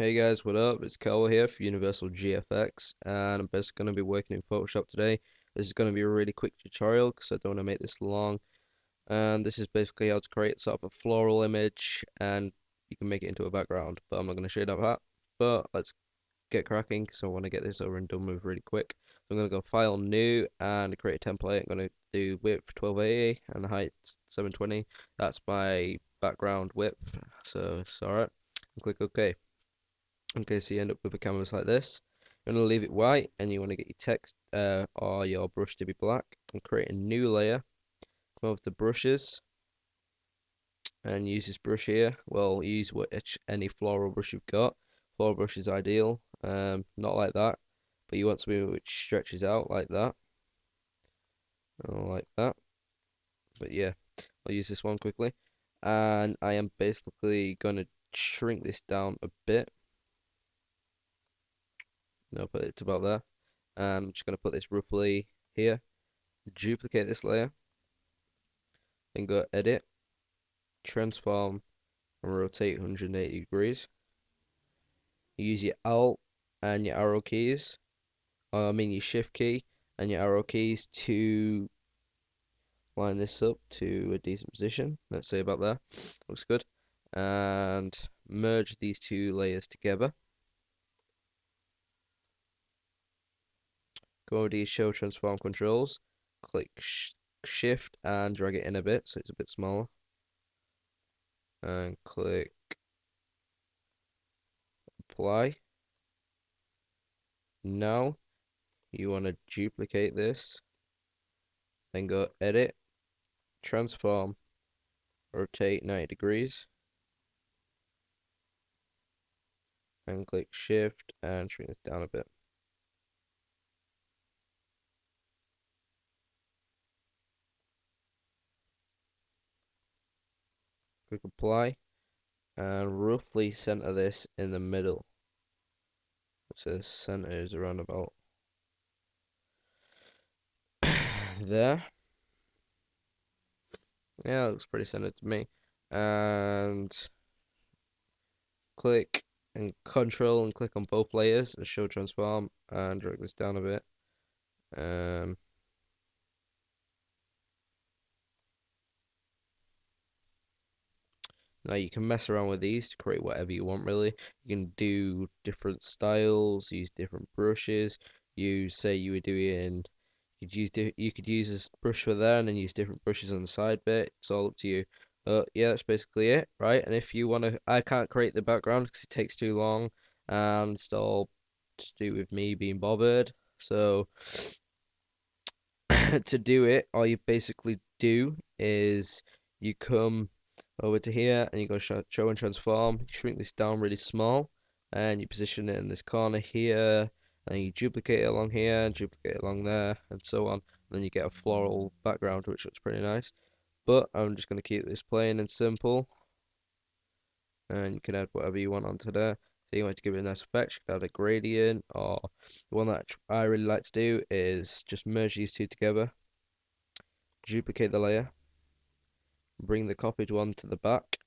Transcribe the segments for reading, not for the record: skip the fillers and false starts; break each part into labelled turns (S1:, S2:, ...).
S1: Hey guys, what up? It's Kel here for Universal GFX, and I'm basically going to be working in Photoshop today. This is going to be a really quick tutorial because I don't want to make this long. And this is basically how to create sort of a floral image, and you can make it into a background. But I'm not going to show you that. But let's get cracking because I want to get this over and done with really quick. So I'm going to go File, New, and create a template. I'm going to do width 1280 and height 720. That's my background width, so it's alright. Click OK. Okay, so you end up with a canvas like this. You want to leave it white and you want to get your text or your brush to be black and create a new layer. Come over to brushes and use this brush here. Well, use any floral brush you've got. Floral brush is ideal, not like that, but you want something which stretches out like that, or like that. But yeah, I'll use this one quickly, and I am basically gonna shrink this down a bit. No, put it to about there. I'm just gonna put this roughly here. Duplicate this layer, then go edit, transform, and rotate 180 degrees. You use your Alt and your arrow keys, or I mean your Shift key and your arrow keys to line this up to a decent position. Let's say about there. Looks good. And merge these two layers together. Go over to your Show Transform controls. Click Shift and drag it in a bit so it's a bit smaller. And click Apply. Now you want to duplicate this, then go Edit, Transform, Rotate 90 degrees, and click Shift and shrink this down a bit. Click Apply, and roughly center this in the middle. So the center is around about there. Yeah, it looks pretty centered to me. And click and control and click on both layers and show transform and drag this down a bit. Um, Now you can mess around with these to create whatever you want really. You can do different styles, use different brushes. You say you were doing you could use this brush for there and then use different brushes on the side bit. It's all up to you. Yeah, that's basically it, right? And if you want to, I can't create the background because it takes too long and it's all to do with me being bothered. So to do it, all you basically do is you come over to here and you go show and transform. You shrink this down really small and you position it in this corner here and you duplicate it along here and duplicate it along there and so on. And then you get a floral background which looks pretty nice. But I'm just going to keep this plain and simple and you can add whatever you want onto there. So you want to give it a nice effect, you can add a gradient, or the one that I really like to do is just merge these two together, duplicate the layer, bring the copied one to the back,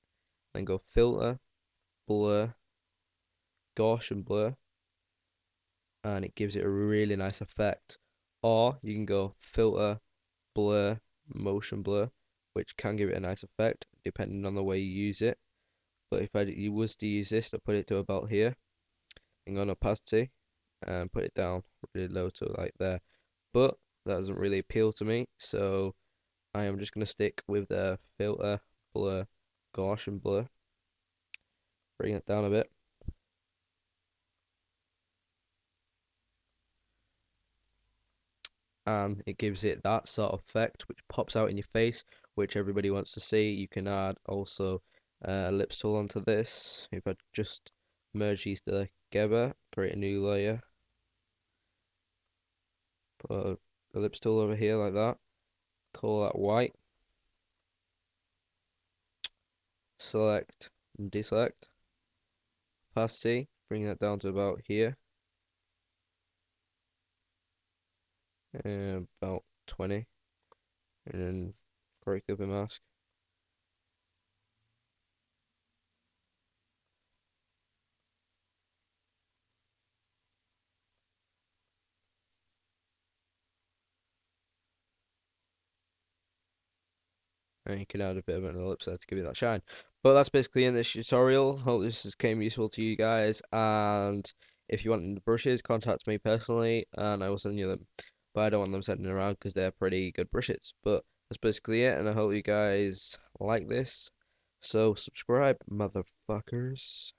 S1: then go filter, blur, Gaussian blur, and it gives it a really nice effect. Or you can go filter, blur, motion blur, which can give it a nice effect depending on the way you use it. But if you was to use this, I'd put it to about here, and go on opacity, and put it down really low to like there. But that doesn't really appeal to me, so I am just going to stick with the filter, blur, Gaussian blur, bring it down a bit. And it gives it that sort of effect which pops out in your face, which everybody wants to see. You can add also a ellipse tool onto this. If I just merge these together, create a new layer, put a ellipse tool over here like that, call that white, select and deselect, opacity, bring that down to about here, about 20, and then correct up a mask. and you can add a bit of an ellipse there to give you that shine. But that's basically in this tutorial. Hope this has came useful to you guys, and if you want the brushes, contact me personally, and I will send you them. But I don't want them sending around because they're pretty good brushes. But that's basically it, and I hope you guys like this. So subscribe, motherfuckers.